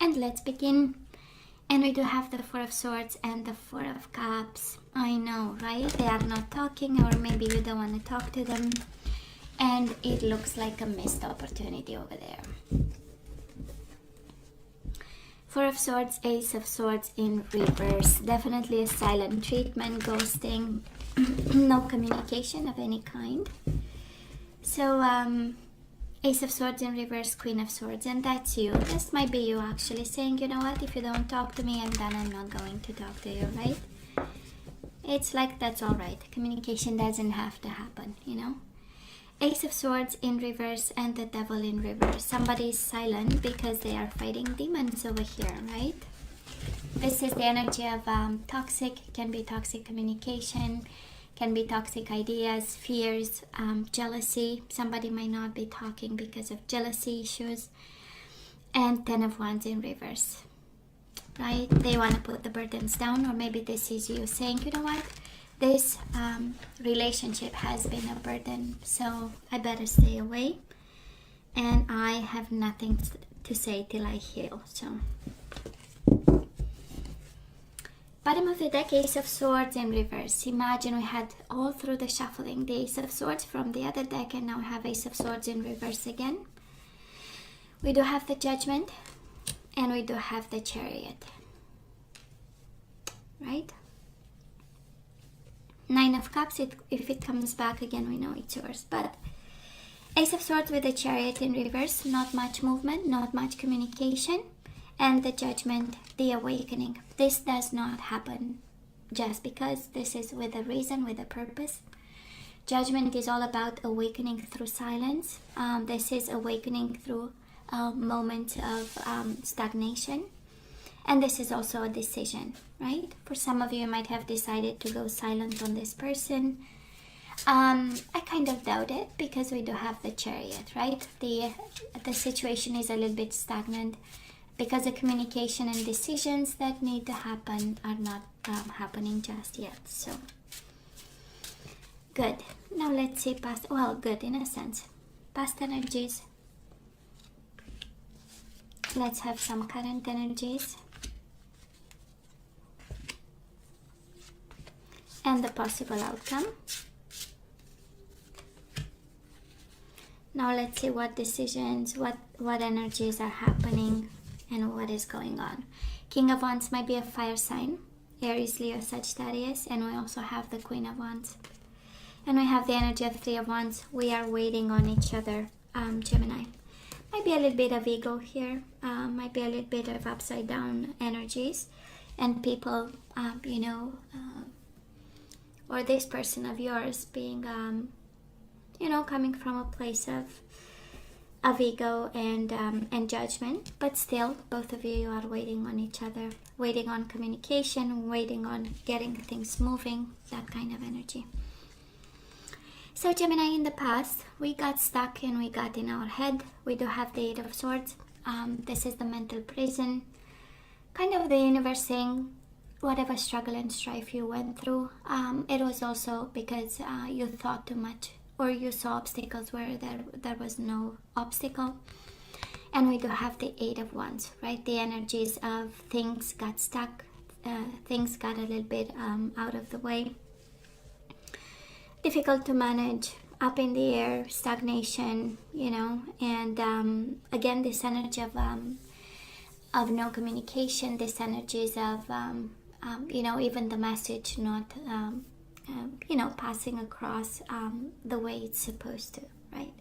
And let's begin. And we do have the Four of Swords and the Four of Cups. I know, right? They are not talking, or maybe you don't want to talk to them. And it looks like a missed opportunity over there. Four of Swords, Ace of Swords in reverse. Definitely a silent treatment, ghosting, no communication of any kind. So, Ace of Swords in reverse, Queen of Swords, and that's you. This might be you actually saying, you know what, if you don't talk to me, I'm done, I'm not going to talk to you, right? It's like, that's all right. Communication doesn't have to happen, you know? Ace of Swords in reverse and the Devil in reverse. Somebody is silent because they are fighting demons over here, right? This is the energy of toxic, can be toxic communication, can be toxic ideas, fears, jealousy. Somebody might not be talking because of jealousy issues. And 10 of Wands in reverse, right? They want to put the burdens down, or maybe this is you saying, you know what? This relationship has been a burden, so I better stay away. And I have nothing to say till I heal, so... Bottom of the deck, Ace of Swords in reverse. Imagine we had all through the shuffling the Ace of Swords from the other deck, and now we have Ace of Swords in reverse again. We do have the Judgment, and we do have the Chariot. Right? Nine of Cups, if it comes back again, we know it's yours. But Ace of Swords with the Chariot in reverse, not much movement, not much communication. And the Judgment, the Awakening. This does not happen just because. This is with a reason, with a purpose. Judgment is all about awakening through silence. This is awakening through a moment of stagnation. And this is also a decision, right? For some of you, you might have decided to go silent on this person. I kind of doubt it because we do have the Chariot, right? The situation is a little bit stagnant, because the communication and decisions that need to happen are not happening just yet. So, good. Now let's see past, well, good in a sense. Past energies. Let's have some current energies. And the possible outcome. Now let's see what decisions, what energies are happening, and what is going on. King of Wands might be a fire sign, Aries, Leo, Sagittarius, and we also have the Queen of Wands. And we have the energy of Three of Wands. We are waiting on each other, Gemini. Might be a little bit of ego here, might be a little bit of upside down energies, and people, or this person of yours being, coming from a place of ego and judgment, but still both of you are waiting on each other, waiting on communication, waiting on getting things moving, that kind of energy. So Gemini, in the past we got stuck and we got in our head. We do have the Eight of Swords. This is the mental prison, kind of the universe saying whatever struggle and strife you went through, it was also because you thought too much, or you saw obstacles where there was no obstacle. And we do have the Eight of Wands, right? The energies of things got stuck, things got a little bit out of the way, difficult to manage, up in the air, stagnation, and again, this energy of no communication, this energies of even the message not passing across the way it's supposed to, right?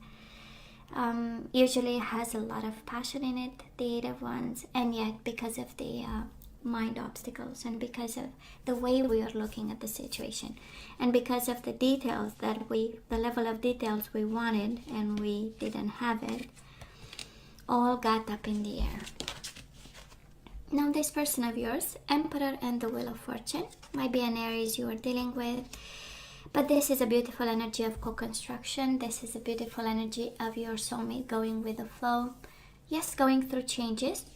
Usually it has a lot of passion in it, the Eight of Wands, and yet because of the mind obstacles, and because of the way we are looking at the situation, and because of the details the level of details we wanted and we didn't have it, all got up in the air. Now this person of yours, Emperor and the Wheel of Fortune, might be an Aries you are dealing with, but this is a beautiful energy of co-construction. This is a beautiful energy of your soulmate going with the flow. Yes, going through changes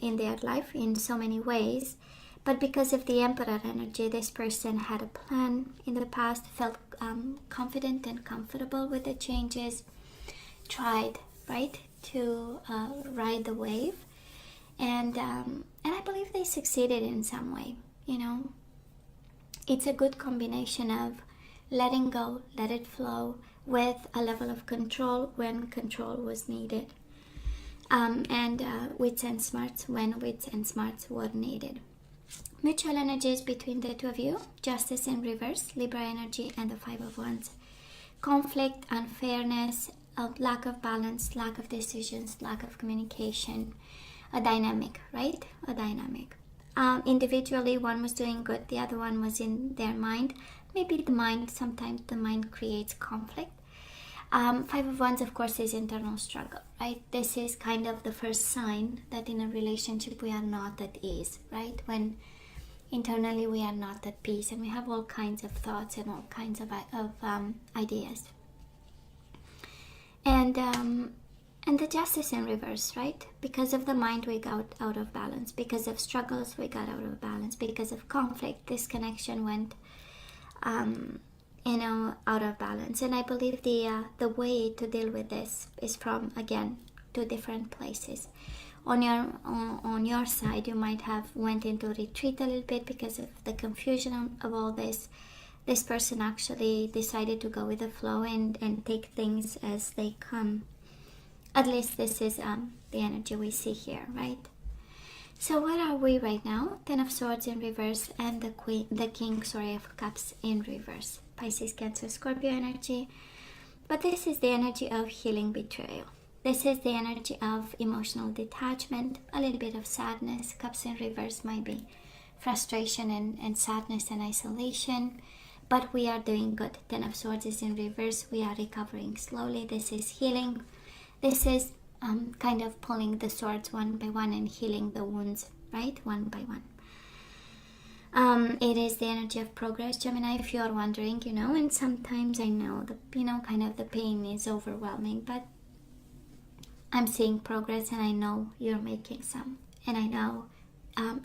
in their life in so many ways, but because of the Emperor energy, this person had a plan in the past, felt confident and comfortable with the changes, tried, right, to ride the wave. and I believe they succeeded in some way. It's a good combination of letting go, let it flow, with a level of control when control was needed, and wits and smarts when wits and smarts were needed. Mutual energies between the two of you: Justice in reverse, Libra energy, and the Five of Wands. Conflict, unfairness, a lack of balance, lack of decisions, lack of communication. A dynamic, right? A dynamic. Individually, one was doing good, the other one was in their mind. Maybe sometimes the mind creates conflict. Five of Wands, of course, is internal struggle, right? This is kind of the first sign that in a relationship we are not at ease, right? When internally we are not at peace and we have all kinds of thoughts and all kinds of ideas. And the Justice in reverse, right? Because of the mind, we got out of balance. Because of struggles, we got out of balance. Because of conflict, this connection went, out of balance. And I believe the way to deal with this is from, again, two different places. On your side, you might have went into retreat a little bit because of the confusion of all this. This person actually decided to go with the flow and take things as they come. At least this is the energy we see here, right? So where are we right now? Ten of Swords in reverse and the King of Cups in reverse. Pisces, Cancer, Scorpio energy. But this is the energy of healing betrayal. This is the energy of emotional detachment, a little bit of sadness. Cups in reverse might be frustration and sadness and isolation. But we are doing good. Ten of Swords is in reverse. We are recovering slowly. This is healing. This is kind of pulling the swords one by one and healing the wounds, right? One by one. It is the energy of progress, Gemini, if you are wondering, and sometimes I know kind of the pain is overwhelming, but I'm seeing progress and I know you're making some. And I know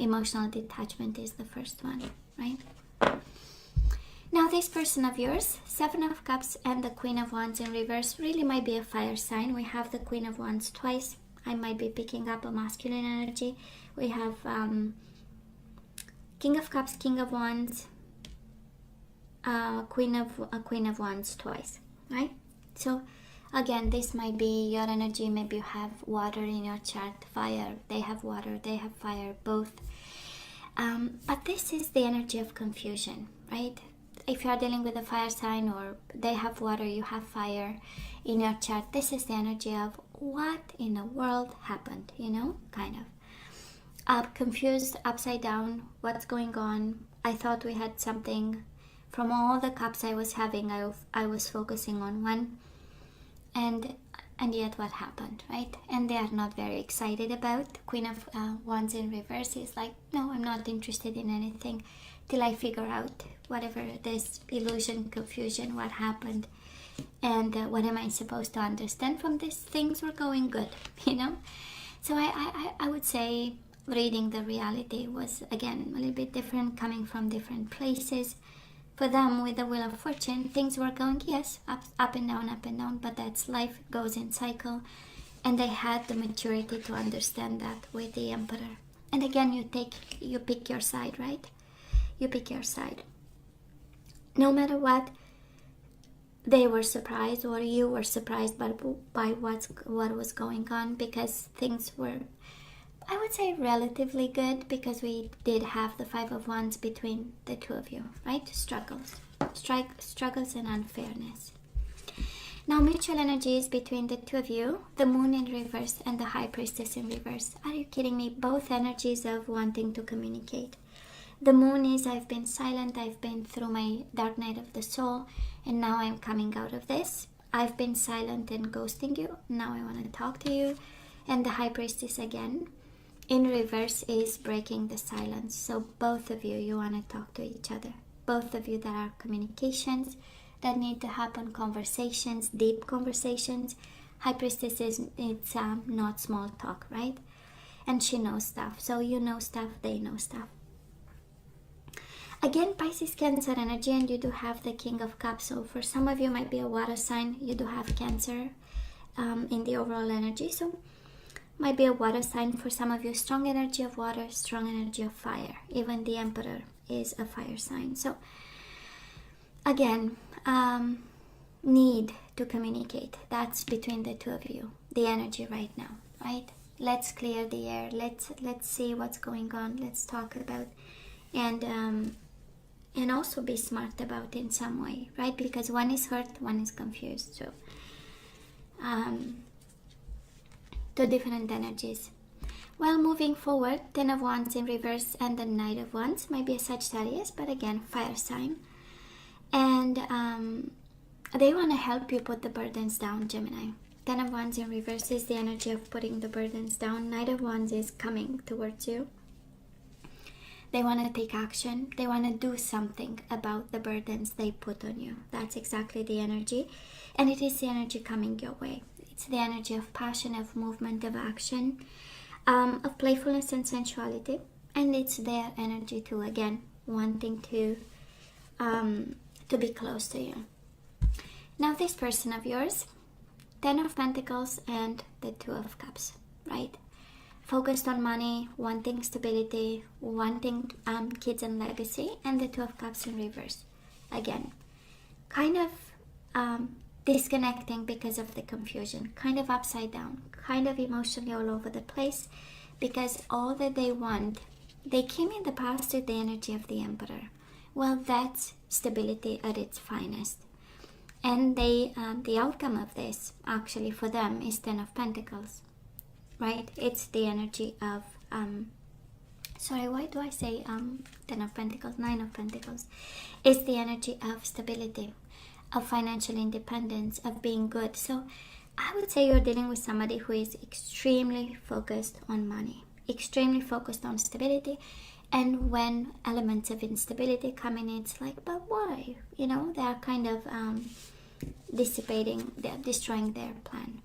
emotional detachment is the first one, right? Now this person of yours, Seven of Cups and the Queen of Wands in reverse, really might be a fire sign. We have the Queen of Wands twice. I might be picking up a masculine energy. We have King of Cups, King of Wands, Queen of Wands twice, right? So again, this might be your energy. Maybe you have water in your chart, fire. They have water, they have fire, both. But this is the energy of confusion, right? If you are dealing with a fire sign or they have water, you have fire in your chart, this is the energy of what in the world happened, kind of. Confused, upside down, what's going on? I thought we had something. From all the cups I was having, I was focusing on one. And yet what happened, right? And they are not very excited about. Queen of Wands in reverse is like, no, I'm not interested in anything till I figure out whatever this illusion, confusion, what happened, and what am I supposed to understand from this. Things were going good, So I would say reading the reality was, again, a little bit different, coming from different places. For them, with the Wheel of Fortune, things were going, yes, up and down, but that's life, goes in cycle. And they had the maturity to understand that with the Emperor. And again, you pick your side, right? You pick your side. No matter what, they were surprised, or you were surprised by what was going on, because things were, I would say, relatively good, because we did have the Five of Wands between the two of you, right? Struggles and unfairness. Now, mutual energies between the two of you, the Moon in reverse and the High Priestess in reverse. Are you kidding me? Both energies of wanting to communicate. The Moon is, I've been silent, I've been through my dark night of the soul, and now I'm coming out of this. I've been silent and ghosting you, now I want to talk to you. And the High Priestess again in reverse is breaking the silence. So both of you want to talk to each other. Both of you, there are communications that need to happen, conversations, deep conversations. High Priestess it's not small talk, right? And she knows stuff. So you know stuff, they know stuff. Again, Pisces, Cancer energy, and you do have the King of Cups. So for some of you, might be a water sign. You do have Cancer in the overall energy. So Might be a water sign for some of you. Strong energy of water, strong energy of fire. Even the Emperor is a fire sign. So again, need to communicate. That's between the two of you. The energy right now, right? Let's clear the air. Let's see what's going on. Let's talk about, and also be smart about it in some way, right? Because one is hurt, one is confused. So two different energies. Well, moving forward, 10 of Wands in reverse and the Knight of Wands might be a Sagittarius, but again, fire sign. And they want to help you put the burdens down, Gemini. 10 of Wands in reverse is the energy of putting the burdens down. Knight of Wands is coming towards you. They want to take action. They want to do something about the burdens they put on you. That's exactly the energy. And it is the energy coming your way. It's the energy of passion, of movement, of action, of playfulness and sensuality. And it's their energy too, again, wanting to be close to you. Now this person of yours, 10 of Pentacles and the 2 of Cups, right? Focused on money, wanting stability, wanting kids and legacy, and the 2 of Cups in reverse. Again, kind of disconnecting because of the confusion, kind of upside down, kind of emotionally all over the place, because all that they want, they came in the past with the energy of the Emperor. Well, that's stability at its finest. And they, the outcome of this, actually, for them is 10 of Pentacles, right? It's the energy of, sorry, why do I say 10 of Pentacles, 9 of Pentacles? It's the energy of stability, of financial independence, of being good. So I would say you're dealing with somebody who is extremely focused on money, extremely focused on stability. And when elements of instability come in, it's like, but why? You know, they are kind of dissipating, they're destroying their plan.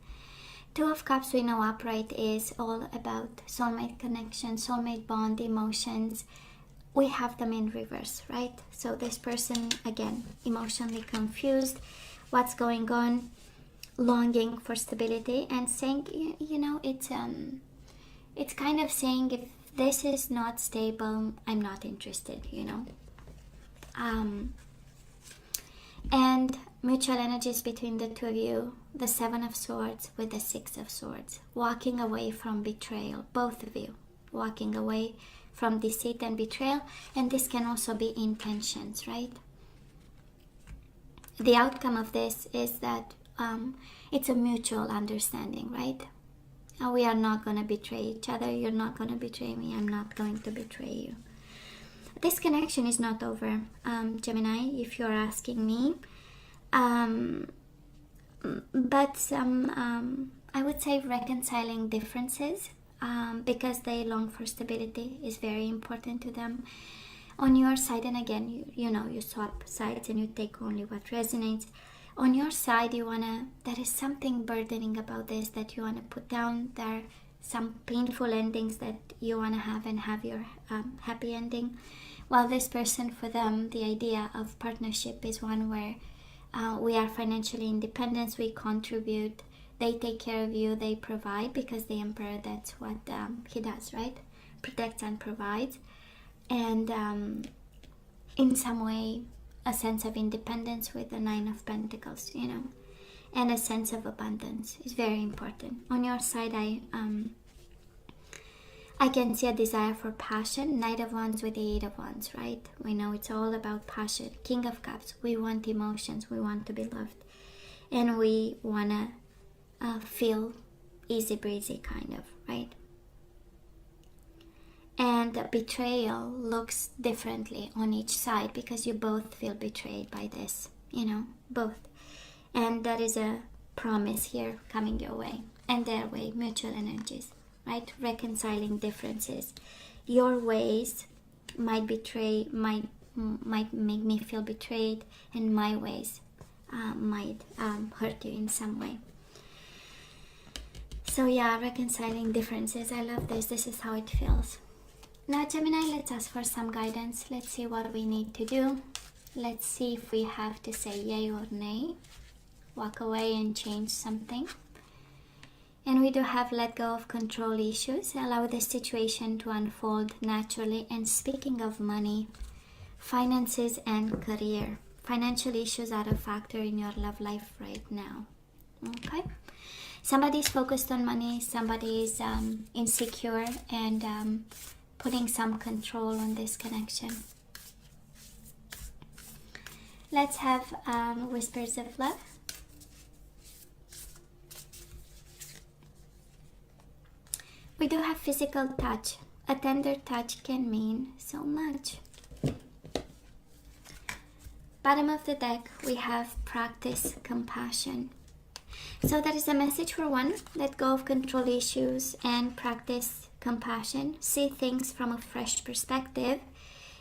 2 of Cups, we know upright is all about soulmate connection, soulmate bond, emotions. We have them in reverse, right? So this person, again, emotionally confused, what's going on, longing for stability, and saying, you know, it's kind of saying, if this is not stable, I'm not interested, you know. And mutual energies between the two of you, the 7 of Swords with the 6 of Swords, walking away from betrayal, both of you, walking away from deceit and betrayal. And this can also be intentions, right? The outcome of this is that it's a mutual understanding, right? We are not going to betray each other. You're not going to betray me. I'm not going to betray you. This connection is not over, Gemini, if you're asking me. But some, I would say, reconciling differences, because they long for stability is very important to them. On your side, and again, you know, you swap sides and you take only what resonates. On your side, you wanna, there is something burdening about this that you wanna put down. There are some painful endings that you wanna have and have your happy ending. While this person, for them, the idea of partnership is one where we are financially independent, we contribute, they take care of you, they provide, because the Emperor, that's what he does, right? Protects and provides. And in some way, a sense of independence with the 9 of Pentacles, you know, and a sense of abundance is very important. On your side, I can see a desire for passion. Knight of Wands with the 8 of Wands, right? We know it's all about passion. King of Cups, we want emotions, we want to be loved, and we want to feel easy breezy, kind of, right? And betrayal looks differently on each side, because you both feel betrayed by this, you know, both. And there is a promise here coming your way and their way, mutual energies, right? Reconciling differences. Your ways might make me feel betrayed, and my ways might hurt you in some way. So yeah, reconciling differences. I love this. This is how it feels. Now, Gemini, let's ask for some guidance. Let's see what we need to do. Let's see if we have to say yay or nay. Walk away and change something. And we do have let go of control issues, allow the situation to unfold naturally. And speaking of money, finances and career. Financial issues are a factor in your love life right now. Okay? Somebody is focused on money, somebody is insecure and putting some control on this connection. Let's have whispers of love. We do have physical touch. A tender touch can mean so much. Bottom of the deck, we have practice compassion. So that is a message for one. Let go of control issues and practice compassion. See things from a fresh perspective.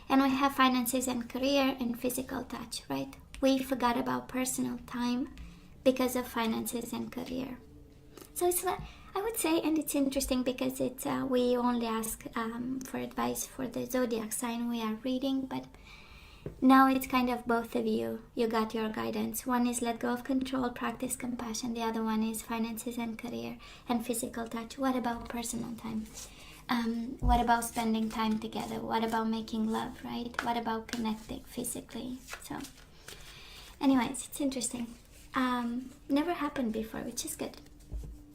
And we have finances and career and physical touch, right? We forgot about personal time because of finances and career. So it's like, I would say, and it's interesting because it's we only ask for advice for the zodiac sign we are reading, but now it's kind of both of you. You got your guidance. One is let go of control, practice compassion. The other one is finances and career and physical touch. What about personal time? What about spending time together? What about making love, right? What about connecting physically? So, anyways, it's interesting. Never happened before, which is good.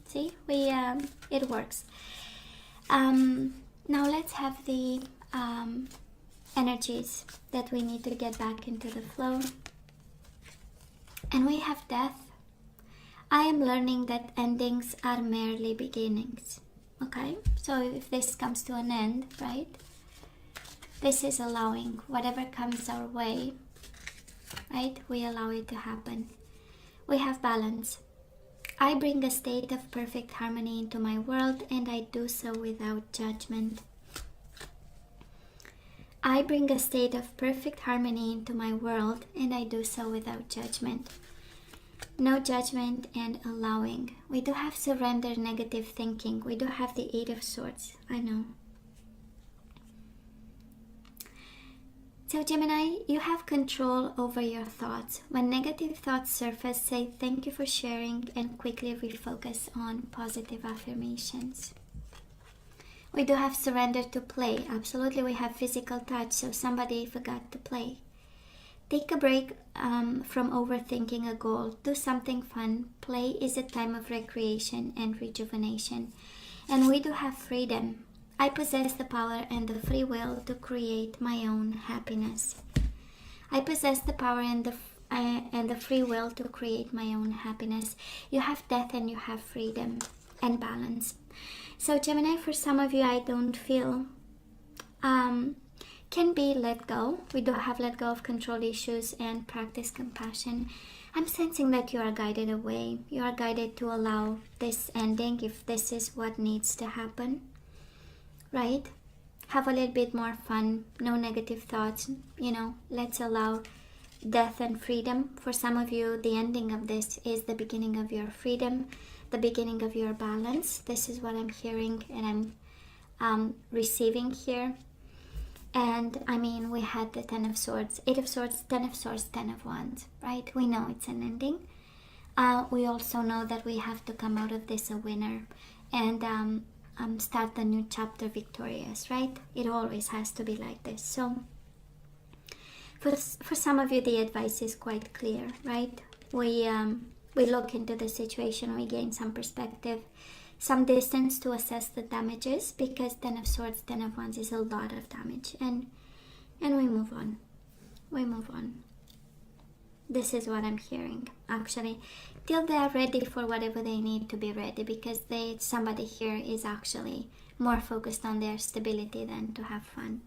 See, it works. Now let's have the energies that we need to get back into the flow. And we have death. I am learning that endings are merely beginnings. Okay, so if this comes to an end, right? This is allowing whatever comes our way, right? We allow it to happen. We have balance. I bring a state of perfect harmony into my world, and I do so without judgment. I bring a state of perfect harmony into my world, and I do so without judgment. No judgment and allowing. We do have surrender, negative thinking. We do have the Eight of Swords. I know. So Gemini, you have control over your thoughts. When negative thoughts surface, say thank you for sharing and quickly refocus on positive affirmations. We do have surrender to play. Absolutely, we have physical touch, so somebody forgot to play. Take a break from overthinking a goal. Do something fun. Play is a time of recreation and rejuvenation. And we do have freedom. I possess the power and the free will to create my own happiness. I possess the power and the free will to create my own happiness. You have death and you have freedom and balance. So Gemini, for some of you, I don't feel can be let go. We do have let go of control issues and practice compassion. I'm sensing that you are guided away. You are guided to allow this ending if this is what needs to happen, right? Have a little bit more fun, no negative thoughts, let's allow death and freedom. For some of you, the ending of this is the beginning of your freedom, the beginning of your balance. This is what I'm hearing and I'm receiving here. And I mean, we had the Ten of Swords, Eight of Swords, Ten of Swords, Ten of Wands, right? We know it's an ending. We also know that we have to come out of this a winner and start the new chapter victorious, right? It always has to be like this. So for some of you, the advice is quite clear, right? We look into the situation, we gain some perspective, some distance to assess the damages, because Ten of Swords, Ten of Wands is a lot of damage, and we move on. We move on. This is what I'm hearing, actually, till they are ready for whatever they need to be ready, because somebody here is actually more focused on their stability than to have fun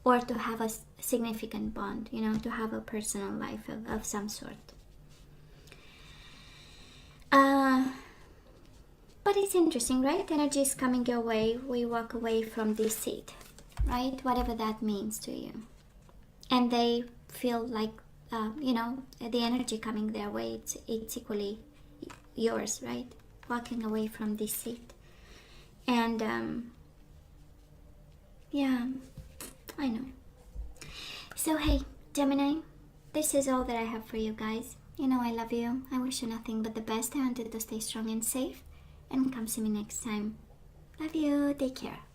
or to have a significant bond, to have a personal life of some sort. But it's interesting, right? Energy is coming your way. We walk away from deceit, right? Whatever that means to you. And they feel like, the energy coming their way, it's equally yours, right? Walking away from deceit. And, yeah, I know. So, hey, Gemini, this is all that I have for you guys. I love you. I wish you nothing but the best. I want you to stay strong and safe. and come see me next time. Love you. Take care.